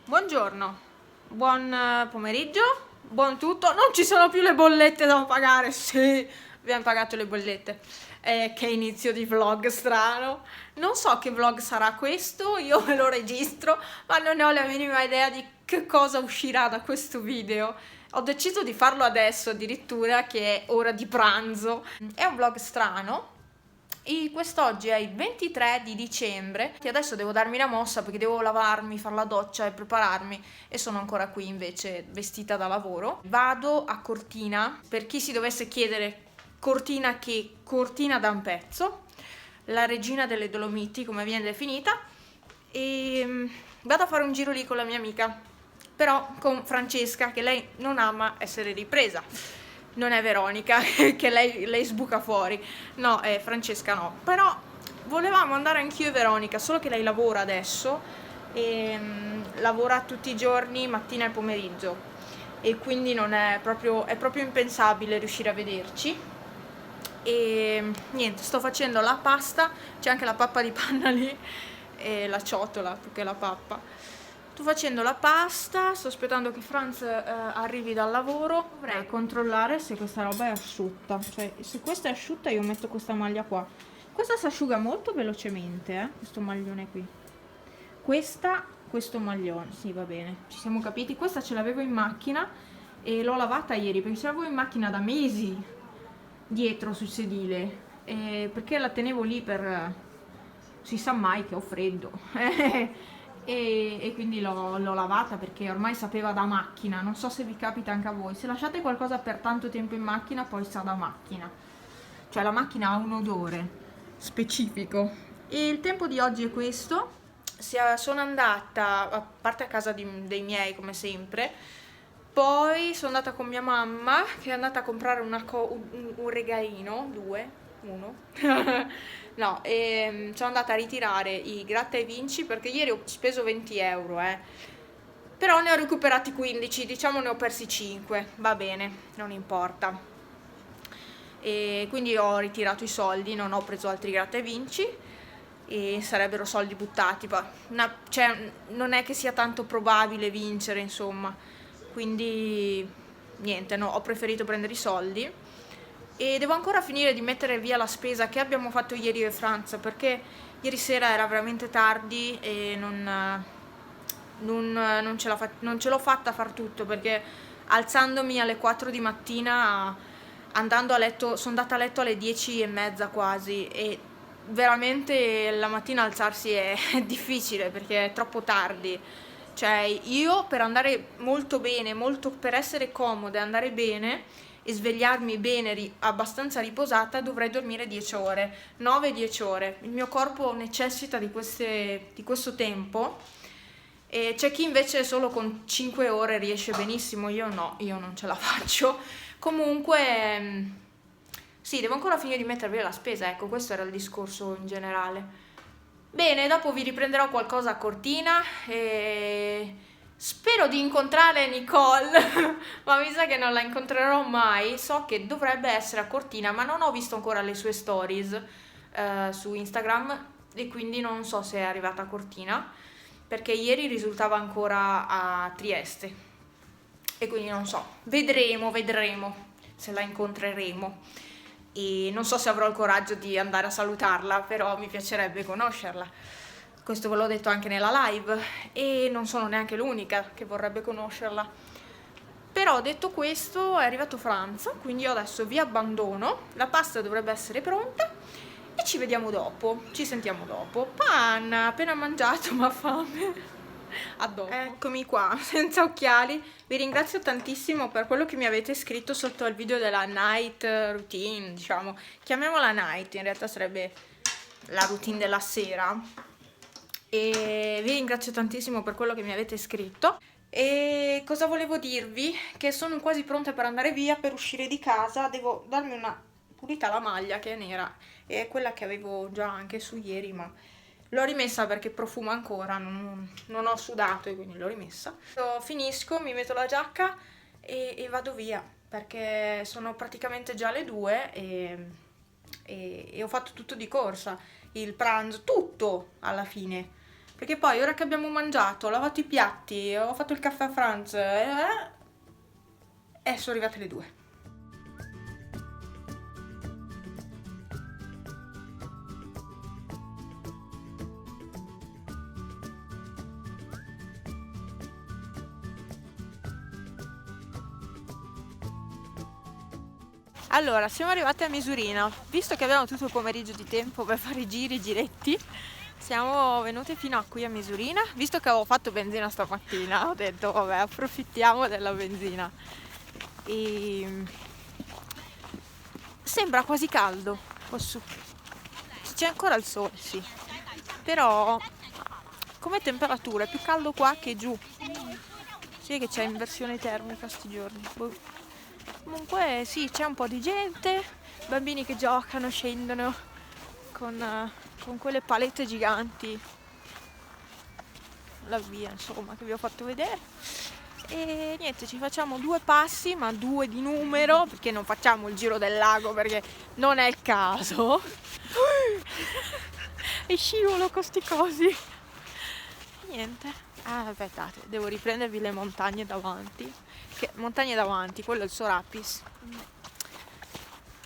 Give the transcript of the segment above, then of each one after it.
Buongiorno, buon pomeriggio, buon tutto. Non ci sono più le bollette da pagare. Sì, abbiamo pagato le bollette. Che inizio di vlog strano. Non so che vlog sarà questo, io me lo registro, ma non ne ho la minima idea di che cosa uscirà da questo video. Ho deciso di farlo adesso addirittura, che è ora di pranzo. È un vlog strano. E quest'oggi è il 23 di dicembre e adesso devo darmi la mossa perché devo lavarmi, fare la doccia e prepararmi e sono ancora qui invece vestita da lavoro. Vado a Cortina, per chi si dovesse chiedere Cortina, che Cortina da un pezzo, la regina delle Dolomiti come viene definita, e vado a fare un giro lì con la mia amica, però con Francesca, che lei non ama essere ripresa. Non è Veronica, che lei sbuca fuori. No, Francesca no. Però volevamo andare anch'io e Veronica, solo che lei lavora adesso e lavora tutti i giorni, mattina e pomeriggio. E quindi non è proprio impensabile riuscire a vederci. E niente, sto facendo la pasta, c'è anche la pappa di panna lì, e la ciotola più che la pappa. Sto facendo la pasta, sto aspettando che Franz arrivi dal lavoro. Dovrei controllare se questa roba è asciutta, cioè se questa è asciutta io metto questa maglia qua. Questa si asciuga molto velocemente, questo maglione qui. Questo maglione, sì, va bene, ci siamo capiti. Questa ce l'avevo in macchina e l'ho lavata ieri perché ce l'avevo in macchina da mesi dietro sul sedile, perché la tenevo lì per si sa mai che ho freddo. E quindi l'ho lavata perché ormai sapeva da macchina. Non so se vi capita anche a voi, se lasciate qualcosa per tanto tempo in macchina poi sa da macchina, cioè la macchina ha un odore specifico. E il tempo di oggi è questo. Sono andata a parte a casa dei miei come sempre, poi sono andata con mia mamma che è andata a comprare un regalino, uno. No, sono andata a ritirare i gratta e vinci perché ieri ho speso 20 euro, però ne ho recuperati 15, diciamo ne ho persi 5, va bene, non importa. E quindi ho ritirato i soldi, non ho preso altri gratta e vinci e sarebbero soldi buttati, cioè non è che sia tanto probabile vincere, insomma, quindi niente, no, ho preferito prendere i soldi. E devo ancora finire di mettere via la spesa che abbiamo fatto ieri io e Franz, perché ieri sera era veramente tardi e non ce l'ho fatta a far tutto, perché alzandomi alle 4 di mattina, andando a letto, sono andata a letto alle 10:30 quasi, e veramente la mattina alzarsi è difficile perché è troppo tardi. Cioè io per andare molto bene, per essere comoda e andare bene e svegliarmi bene, abbastanza riposata, dovrei dormire 10 ore, 9-10 ore. Il mio corpo necessita di questo tempo, e c'è chi invece solo con 5 ore riesce benissimo, io no, io non ce la faccio. Comunque, sì, devo ancora finire di mettere via la spesa, ecco, questo era il discorso in generale. Bene, dopo vi riprenderò qualcosa a Cortina e spero di incontrare Nicole, ma mi sa che non la incontrerò mai. So che dovrebbe essere a Cortina, ma non ho visto ancora le sue stories su Instagram e quindi non so se è arrivata a Cortina, perché ieri risultava ancora a Trieste e quindi non so. Vedremo se la incontreremo. E non so se avrò il coraggio di andare a salutarla, però mi piacerebbe conoscerla. Questo ve l'ho detto anche nella live e non sono neanche l'unica che vorrebbe conoscerla. Però detto questo è arrivato Franz, quindi io adesso vi abbandono, la pasta dovrebbe essere pronta e ci vediamo dopo, ci sentiamo dopo. Panna, appena mangiato, ma fame. A dopo. Eccomi qua, senza occhiali. Vi ringrazio tantissimo per quello che mi avete scritto sotto al video della night routine, diciamo. Chiamiamola night, in realtà sarebbe la routine della sera. E vi ringrazio tantissimo per quello che mi avete scritto. E cosa volevo dirvi? Che sono quasi pronta per andare via, per uscire di casa. Devo darmi una pulita alla maglia che è nera, e è quella che avevo già anche su ieri, ma l'ho rimessa perché profuma ancora, non ho sudato e quindi l'ho rimessa. Finisco, mi metto la giacca e vado via, perché sono praticamente già le 2 e ho fatto tutto di corsa, il pranzo, tutto alla fine. perché poi ora che abbiamo mangiato, ho lavato i piatti, ho fatto il caffè a Franz e sono arrivate le 2. Allora, siamo arrivati a Misurina. Visto che abbiamo tutto il pomeriggio di tempo per fare i giretti, siamo venute fino a qui a Misurina. Visto che avevo fatto benzina stamattina, ho detto vabbè, approfittiamo della benzina. E sembra quasi caldo quassù. C'è ancora il sole, sì. Però come temperatura è più caldo qua che giù. Sì che c'è inversione termica sti giorni. Comunque sì, c'è un po' di gente, bambini che giocano, scendono con quelle palette giganti, la via insomma che vi ho fatto vedere. E niente, ci facciamo 2 passi, ma 2 di numero, perché non facciamo il giro del lago perché non è il caso. E scivolo con sti cosi. Niente. Aspettate, devo riprendervi le montagne davanti. Montagne davanti, quello è il Sorapis.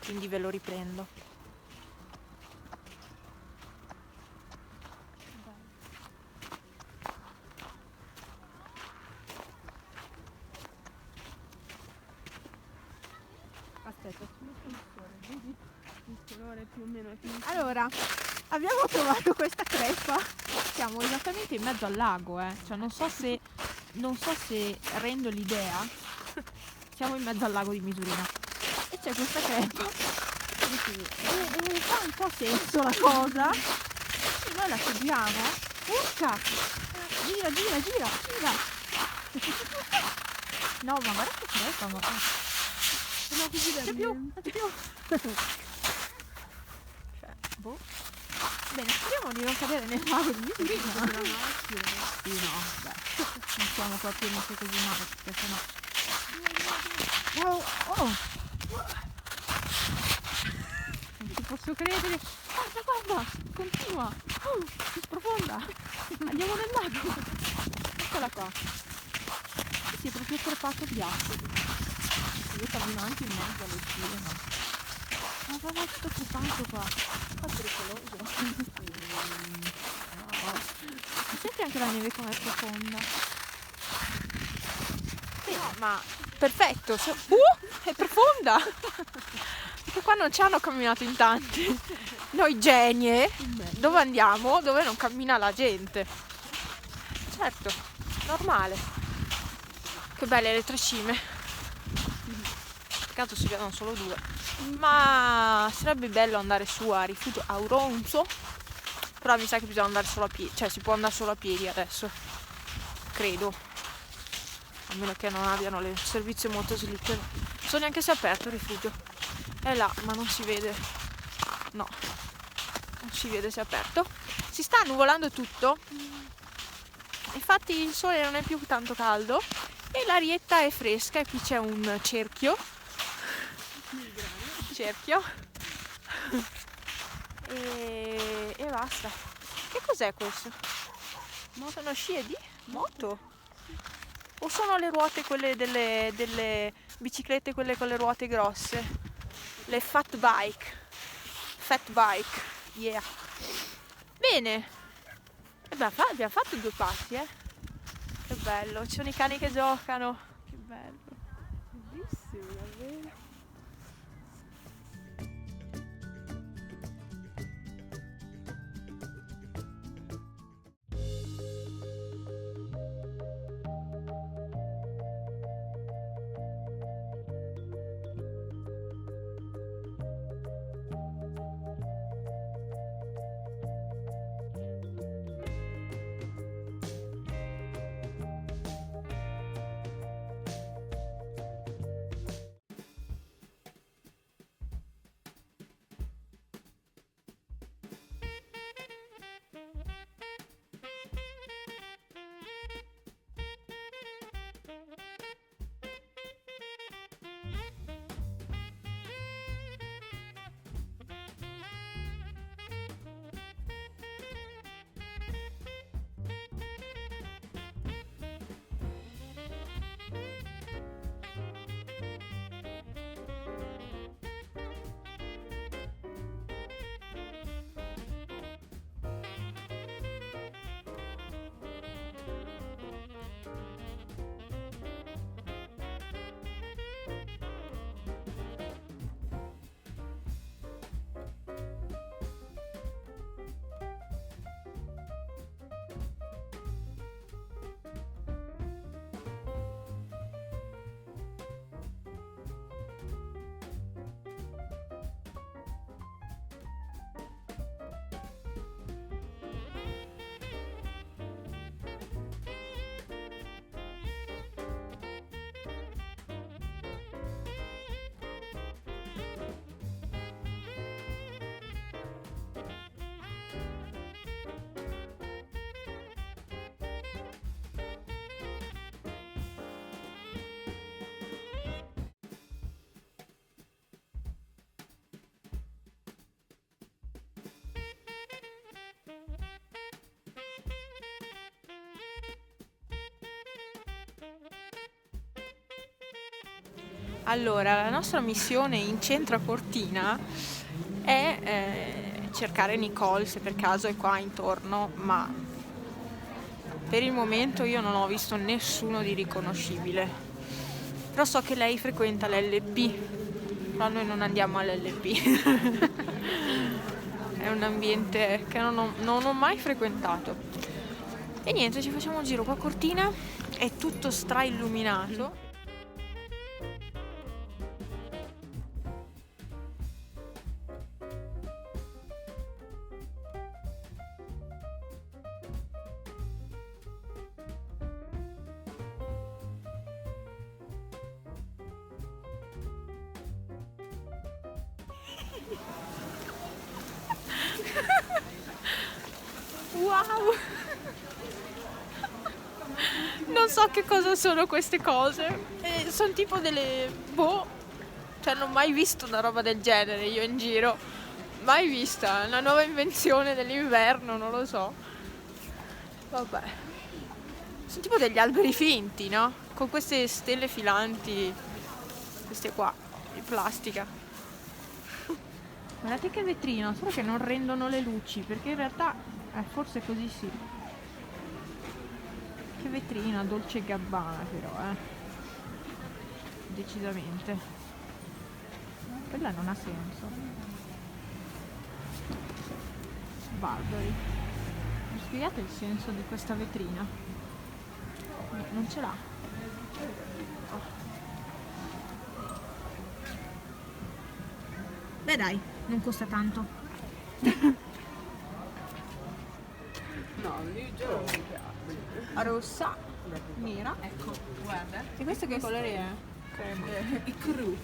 Quindi ve lo riprendo. Aspetta, vedi il colore più o meno. Allora, abbiamo trovato questa creppa. Siamo esattamente in mezzo al lago, cioè non so se rendo l'idea. Siamo in mezzo al lago di Misurina e c'è questa creppa. E fa un po' senso la cosa. E noi la seguiamo. Urca! Gira! No, ma guarda che creppa, ma No, così c'è più. Cioè, boh. Bene, speriamo di non cadere nel lago di Misurina. Sì, no, beh, non siamo proprio messi così male, perché sennò... Oh! Non ci posso credere. Guarda, continua. Più profonda. Andiamo nel lago. Eccola qua. Si è proprio crepato il ghiaccio. Io cammino anche in mezzo alle scie, ma guarda, è tutto crepato qua. È pericoloso. Senti anche la neve com'è profonda. Sì, ma perfetto. È profonda. Perché qua non ci hanno camminato in tanti. Noi genie, dove andiamo? Dove non cammina la gente. Certo, normale. Che belle le 3 cime. Peccato si vedono solo 2. Ma sarebbe bello andare su a Rifugio Auronzo. Però mi sa che bisogna andare solo a piedi. Cioè si può andare solo a piedi adesso. Credo. A meno che non abbiano il servizio motoslip. Non so neanche se è aperto il rifugio. È là, ma non si vede. No. Non si vede se è aperto. Si sta annuvolando tutto. Infatti il sole non è più tanto caldo. E l'arietta è fresca. E qui c'è un cerchio. E basta. Che cos'è questo? Sono scie di moto? O sono le ruote quelle delle biciclette, quelle con le ruote grosse? Le fat bike, yeah. Bene, abbiamo fatto 2 passi, Che bello, ci sono i cani che giocano. Che bello. Bellissimo, davvero. Allora, la nostra missione in centro a Cortina è cercare Nicole, se per caso è qua intorno, ma per il momento io non ho visto nessuno di riconoscibile. Però so che lei frequenta l'LP, però noi non andiamo all'LP. È un ambiente che non ho mai frequentato. E niente, ci facciamo un giro qua a Cortina, è tutto strailluminato. Wow! Non so che cosa sono queste cose. Sono tipo delle... Cioè non ho mai visto una roba del genere io in giro. Mai vista. Una nuova invenzione dell'inverno, non lo so. Vabbè. Sono tipo degli alberi finti, no? Con queste stelle filanti. Queste qua, di plastica. Guardate che vetrina, solo che non rendono le luci, perché in realtà forse così sì. Che vetrina, Dolce & Gabbana però, decisamente. Quella non ha senso. Barbari. Mi spiegate il senso di questa vetrina? Non ce l'ha. Beh dai, non costa tanto. No, lì già non mi piace. Rossa, nera, ecco. Guarda. E questo che colore è? Crema. È cru.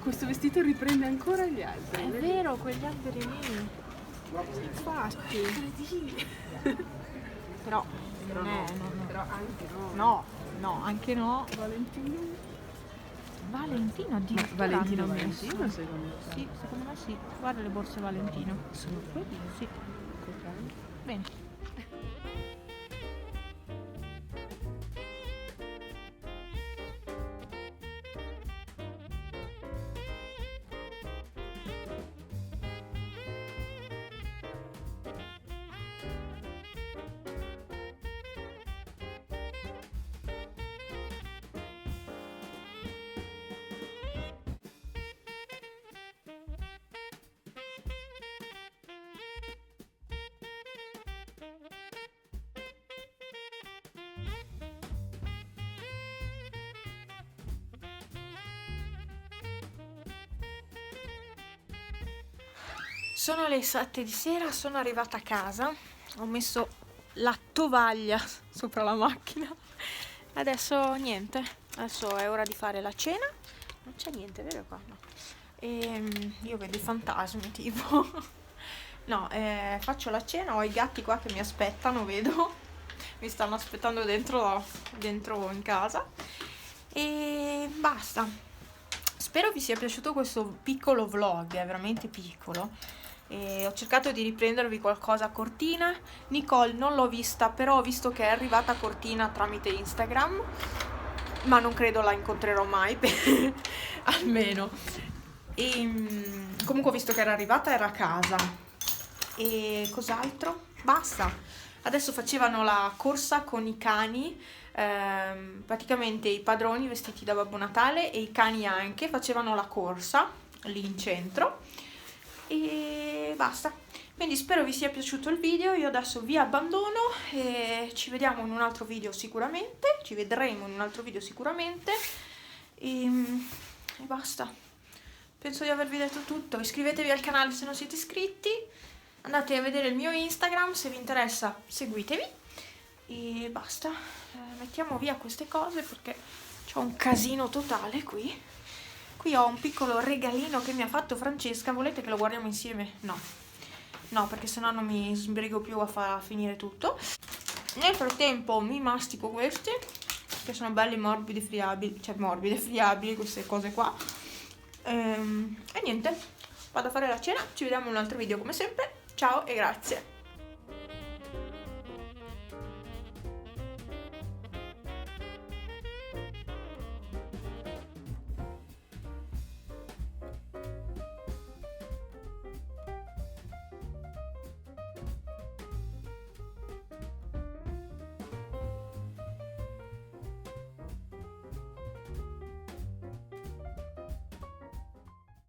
Questo vestito riprende ancora gli altri. È vero, quegli alberi lì. Infatti. Però non è. Però anche no. No, anche no. Valentino addirittura. Valentino hanno messo. secondo te? Sì, secondo me sì. Guarda le borse Valentino. Sono quelli? Sì. Bene. Sono le 7 di sera, sono arrivata a casa, ho messo la tovaglia sopra la macchina, adesso niente, adesso è ora di fare la cena, non c'è niente, vero qua? No. Io vedo i fantasmi tipo, no, faccio la cena, ho i gatti qua che mi aspettano, vedo, mi stanno aspettando dentro in casa e basta. Spero vi sia piaciuto questo piccolo vlog, è veramente piccolo. E ho cercato di riprendervi qualcosa a Cortina. Nicole non l'ho vista, però ho visto che è arrivata a Cortina tramite Instagram, ma non credo la incontrerò mai, almeno. E comunque ho visto che era arrivata, era a casa. E cos'altro? Basta. Adesso facevano la corsa con i cani, praticamente i padroni vestiti da Babbo Natale e i cani anche facevano la corsa lì in centro e basta. Quindi spero vi sia piaciuto il video, io adesso vi abbandono e ci vediamo in un altro video sicuramente, ci vedremo in un altro video sicuramente e basta. Penso di avervi detto tutto. Iscrivetevi al canale se non siete iscritti, andate a vedere il mio Instagram, se vi interessa seguitevi e basta. Mettiamo via queste cose perché c'ho un casino totale qui. Qui ho un piccolo regalino che mi ha fatto Francesca, volete che lo guardiamo insieme? No, perché sennò non mi sbrigo più a finire tutto. Nel frattempo mi mastico questi, che sono belli morbidi friabili, cioè morbidi friabili queste cose qua. E niente, vado a fare la cena, ci vediamo in un altro video come sempre. Ciao e grazie.